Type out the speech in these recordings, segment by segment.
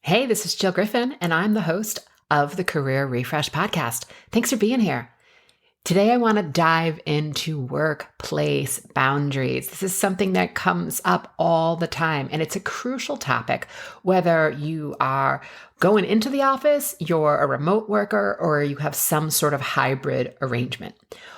Hey, this is Jill Griffin, and I'm the host of the Career Refresh Podcast. Thanks for being here. Today, I want to dive into workplace boundaries. This is something that comes up all the time, and it's a crucial topic, whether you are going into the office, you're a remote worker, or you have some sort of hybrid arrangement.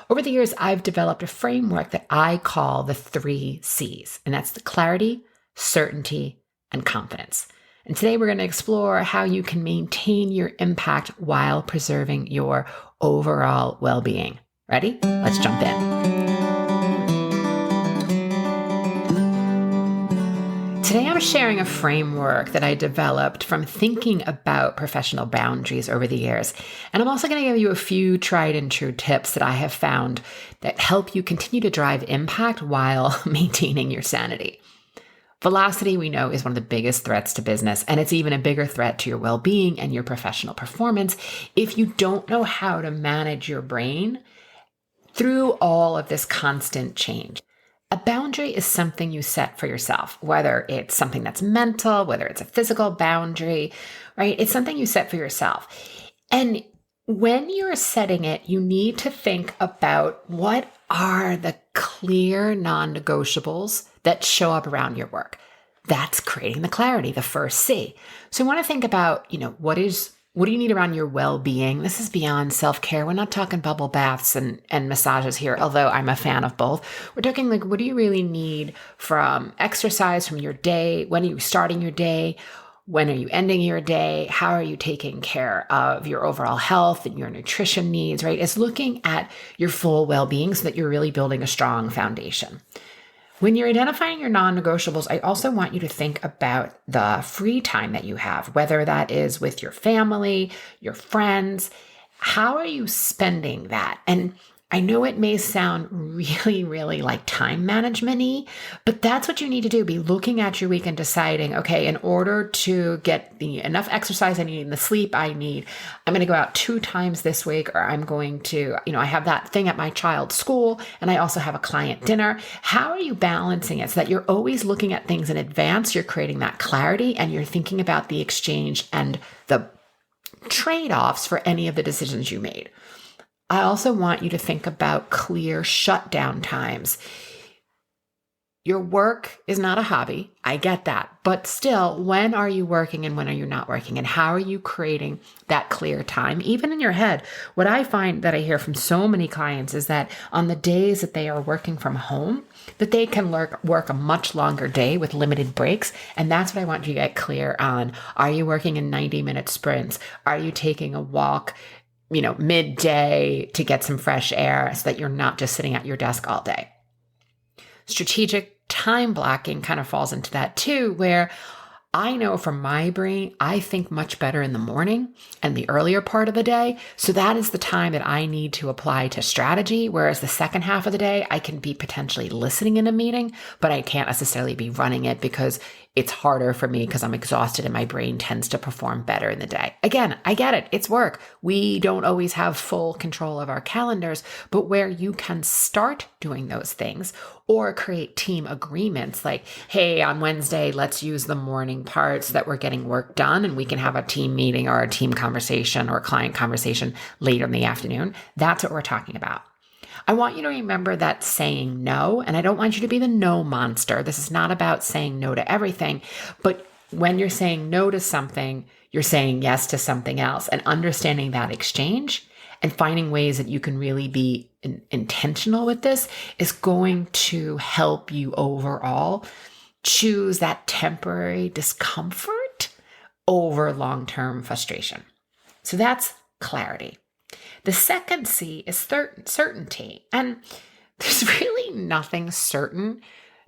Over the years, I've developed a framework that I call the 3 C's, and that's the clarity, certainty, and confidence. And today we're going to explore how you can maintain your impact while preserving your overall well-being. Ready? Let's jump in. Today I'm sharing a framework that I developed from thinking about professional boundaries over the years. And I'm also going to give you a few tried and true tips that I have found that help you continue to drive impact while maintaining your sanity. Velocity, we know, is one of the biggest threats to business, and it's even a bigger threat to your well-being and your professional performance if you don't know how to manage your brain through all of this constant change. A boundary is something you set for yourself, whether it's something that's mental, whether it's a physical boundary, right? It's something you set for yourself. And when you're setting it, you need to think about what are the clear non-negotiables that show up around your work. That's creating the clarity, the first C. So you want to think about, what do you need around your well-being? This is beyond self-care. We're not talking bubble baths and massages here, although I'm a fan of both. We're talking what do you really need from exercise, from your day? When are you starting your day? When are you ending your day? How are you taking care of your overall health and your nutrition needs, right? It's looking at your full well-being so that you're really building a strong foundation. When you're identifying your non-negotiables, I also want you to think about the free time that you have, whether that is with your family, your friends. How are you spending that? And I know it may sound really, really like time management-y, but that's what you need to do. Be looking at your week and deciding, okay, in order to get the enough exercise I need and the sleep I need, I'm going to go out 2 times this week, or I'm going to, I have that thing at my child's school, and I also have a client dinner. How are you balancing it so that you're always looking at things in advance, you're creating that clarity, and you're thinking about the exchange and the trade-offs for any of the decisions you made? I also want you to think about clear shutdown times. Your work is not a hobby. I get that. But still, when are you working and when are you not working? And how are you creating that clear time, even in your head? What I find that I hear from so many clients is that on the days that they are working from home, that they can work a much longer day with limited breaks. And that's what I want you to get clear on. Are you working in 90-minute sprints? Are you taking a walk midday to get some fresh air so that you're not just sitting at your desk all day? Strategic time blocking kind of falls into that too, where I know from my brain, I think much better in the morning and the earlier part of the day. So that is the time that I need to apply to strategy. Whereas the second half of the day, I can be potentially listening in a meeting, but I can't necessarily be running it because it's harder for me because I'm exhausted and my brain tends to perform better in the day. Again, I get it. It's work. We don't always have full control of our calendars, but where you can start doing those things or create team agreements like, hey, on Wednesday, let's use the morning parts so that we're getting work done and we can have a team meeting or a team conversation or a client conversation later in the afternoon. That's what we're talking about. I want you to remember that saying no, and I don't want you to be the no monster. This is not about saying no to everything, but when you're saying no to something, you're saying yes to something else, and understanding that exchange and finding ways that you can really be intentional with this is going to help you overall choose that temporary discomfort over long-term frustration. So that's clarity. The second C is certainty. And there's really nothing certain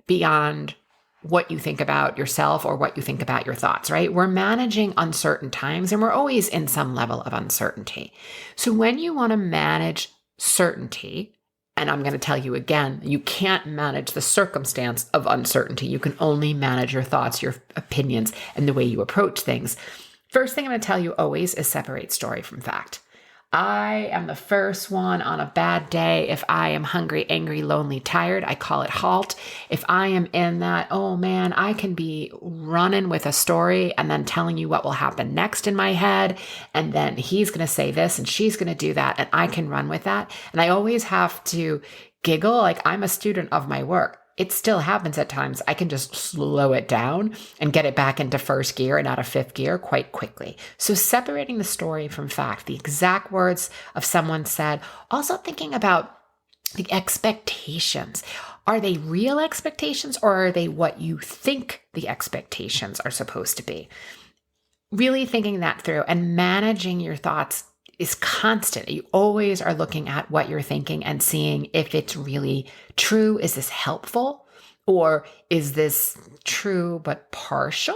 beyond what you think about yourself or what you think about your thoughts, right? We're managing uncertain times and we're always in some level of uncertainty. So when you want to manage certainty, and I'm going to tell you again, you can't manage the circumstance of uncertainty. You can only manage your thoughts, your opinions, and the way you approach things. First thing I'm going to tell you always is separate story from fact. I am the first one on a bad day. If I am hungry, angry, lonely, tired, I call it halt. If I am in that, oh man, I can be running with a story and then telling you what will happen next in my head. And then he's going to say this and she's going to do that. And I can run with that. And I always have to giggle like I'm a student of my work. It still happens at times. I can just slow it down and get it back into first gear and out of fifth gear quite quickly. So separating the story from fact, the exact words of someone said, also thinking about the expectations. Are they real expectations or are they what you think the expectations are supposed to be? Really thinking that through and managing your thoughts is constant. You always are looking at what you're thinking and seeing if it's really true. Is this helpful? Or is this true but partial?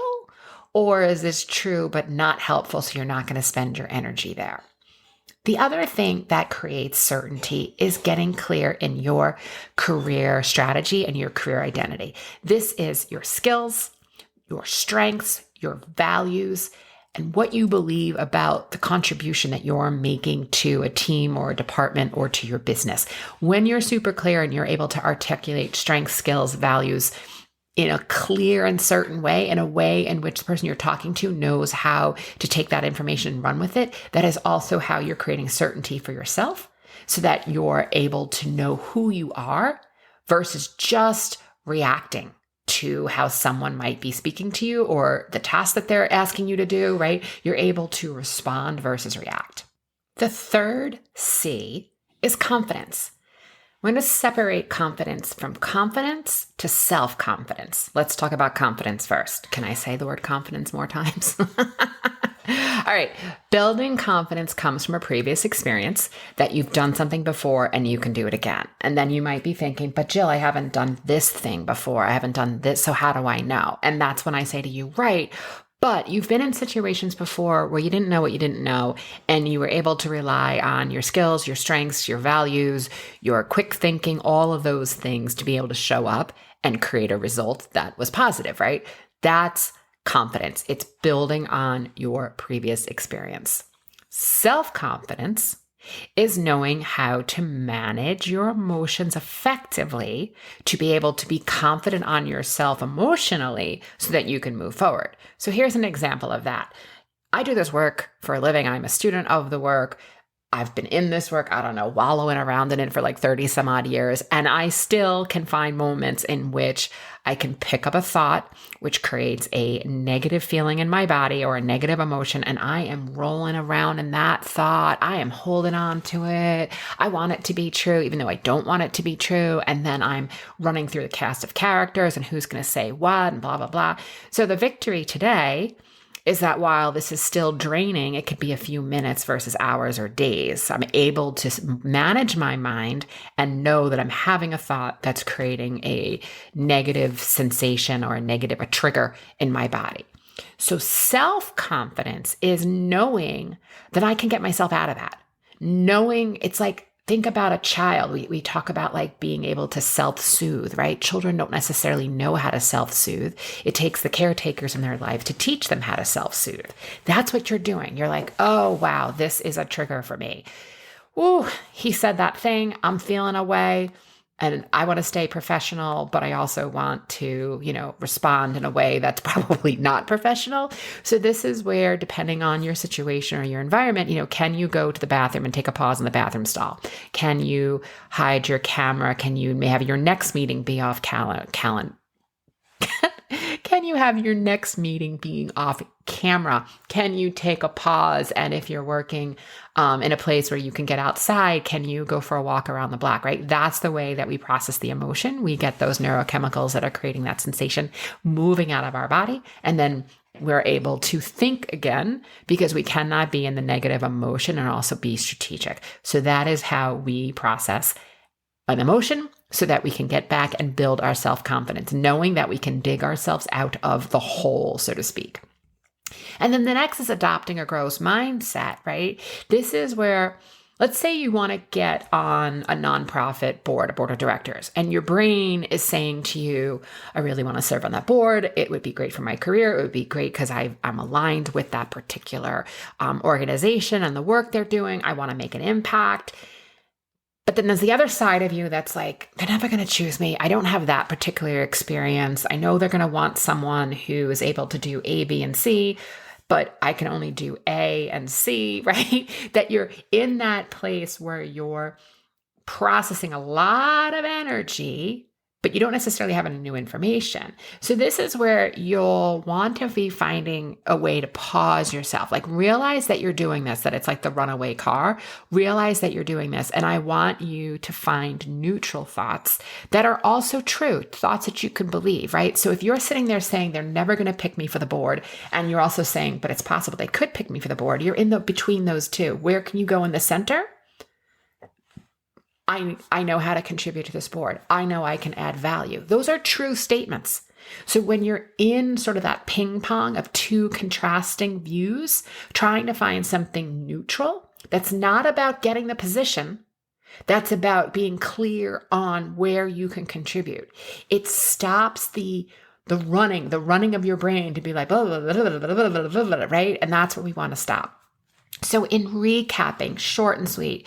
Or is this true but not helpful, so you're not going to spend your energy there? The other thing that creates certainty is getting clear in your career strategy and your career identity. This is your skills, your strengths, your values, and what you believe about the contribution that you're making to a team or a department or to your business. When you're super clear and you're able to articulate strengths, skills, values in a clear and certain way, in a way in which the person you're talking to knows how to take that information and run with it, that is also how you're creating certainty for yourself so that you're able to know who you are versus just reacting to how someone might be speaking to you or the task that they're asking you to do, right? You're able to respond versus react. The third C is confidence. We're going to separate confidence from confidence to self-confidence. Let's talk about confidence first. Can I say the word confidence more times? All right. Building confidence comes from a previous experience that you've done something before and you can do it again. And then you might be thinking, but Jill, I haven't done this thing before. I haven't done this. So how do I know? And that's when I say to you, right. But you've been in situations before where you didn't know what you didn't know, and you were able to rely on your skills, your strengths, your values, your quick thinking, all of those things to be able to show up and create a result that was positive, right? That's confidence. It's building on your previous experience. Self-confidence is knowing how to manage your emotions effectively to be able to be confident on yourself emotionally so that you can move forward. So here's an example of that. I do this work for a living. I'm a student of the work. I've been in this work, I don't know, wallowing around in it for like 30 some odd years. And I still can find moments in which I can pick up a thought, which creates a negative feeling in my body or a negative emotion. And I am rolling around in that thought. I am holding on to it. I want it to be true, even though I don't want it to be true. And then I'm running through the cast of characters and who's going to say what and blah, blah, blah. So the victory today is that while this is still draining, it could be a few minutes versus hours or days. I'm able to manage my mind and know that I'm having a thought that's creating a negative sensation or a trigger in my body. So self-confidence is knowing that I can get myself out of that. Knowing it's like, think about a child. We talk about like being able to self-soothe, right? Children don't necessarily know how to self-soothe. It takes the caretakers in their life to teach them how to self-soothe. That's what you're doing. You're like, oh, wow, this is a trigger for me. Ooh, he said that thing. I'm feeling a way. And I want to stay professional, but I also want to, respond in a way that's probably not professional. So this is where, depending on your situation or your environment, can you go to the bathroom and take a pause in the bathroom stall? Can you hide your camera? Can you have your next meeting be off calendar? Can you have your next meeting being off camera? Can you take a pause? And if you're working in a place where you can get outside, can you go for a walk around the block, right? That's the way that we process the emotion. We get those neurochemicals that are creating that sensation moving out of our body. And then we're able to think again because we cannot be in the negative emotion and also be strategic. So that is how we process an emotion so that we can get back and build our self-confidence, knowing that we can dig ourselves out of the hole, so to speak. And then the next is adopting a growth mindset, right? This is where Let's say you want to get on a nonprofit board, a board of directors, and your brain is saying to you, I really want to serve on that board. It would be great for my career. It would be great because I'm aligned with that particular organization and the work they're doing. I want to make an impact. But then there's the other side of you that's like, they're never going to choose me. I don't have that particular experience. I know they're going to want someone who is able to do A, B, and C, but I can only do A and C, right? That you're in that place where you're processing a lot of energy, but you don't necessarily have any new information. So this is where you'll want to be finding a way to pause yourself, like realize that you're doing this, that it's like the runaway car, realize that you're doing this. And I want you to find neutral thoughts that are also true, thoughts that you can believe, right? So if you're sitting there saying they're never going to pick me for the board, and you're also saying, but it's possible they could pick me for the board, you're in the between those two. Where can you go in the center? I know how to contribute to this board. I know I can add value. Those are true statements. So when you're in sort of that ping pong of two contrasting views, trying to find something neutral, that's not about getting the position. That's about being clear on where you can contribute. It stops the running of your brain to be like, blah, blah, blah, blah, blah, blah, blah, blah, right? And that's what we want to stop. So in recapping, short and sweet,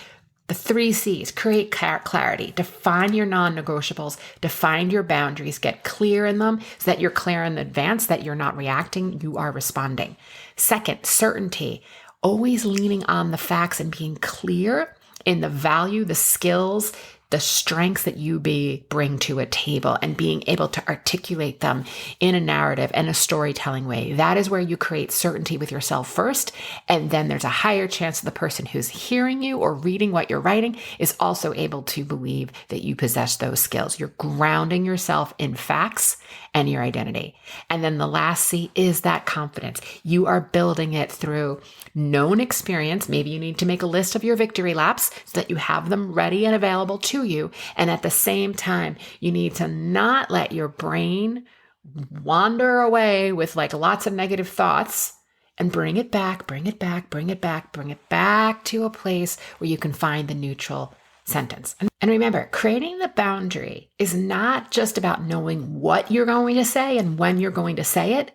the 3 C's: create clarity, define your non-negotiables, define your boundaries, get clear in them so that you're clear in advance, that you're not reacting, you are responding. Second, certainty, always leaning on the facts and being clear in the value, the skills, the strengths that you bring to a table, and being able to articulate them in a narrative and a storytelling way. That is where you create certainty with yourself first. And then there's a higher chance that the person who's hearing you or reading what you're writing is also able to believe that you possess those skills. You're grounding yourself in facts and your identity. And then the last C is that confidence. You are building it through known experience. Maybe you need to make a list of your victory laps so that you have them ready and available to you. And at the same time, you need to not let your brain wander away with like lots of negative thoughts, and bring it back to a place where you can find the neutral sentence. And remember, creating the boundary is not just about knowing what you're going to say and when you're going to say it.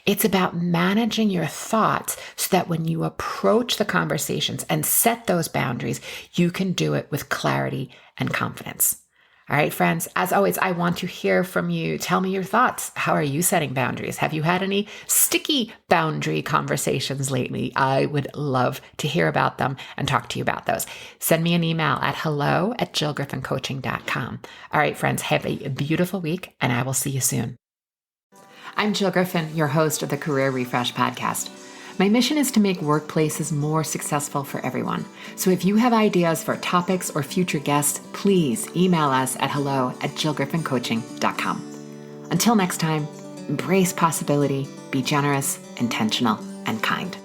It's about managing your thoughts so that when you approach the conversations and set those boundaries, you can do it with clarity and confidence. All right, friends, as always, I want to hear from you. Tell me your thoughts. How are you setting boundaries? Have you had any sticky boundary conversations lately? I would love to hear about them and talk to you about those. Send me an email at hello@jillgriffincoaching.com. All right, friends, have a beautiful week, and I will see you soon. I'm Jill Griffin, your host of the Career Refresh podcast. My mission is to make workplaces more successful for everyone. So if you have ideas for topics or future guests, please email us at hello@jillgriffincoaching.com. Until next time, embrace possibility, be generous, intentional, and kind.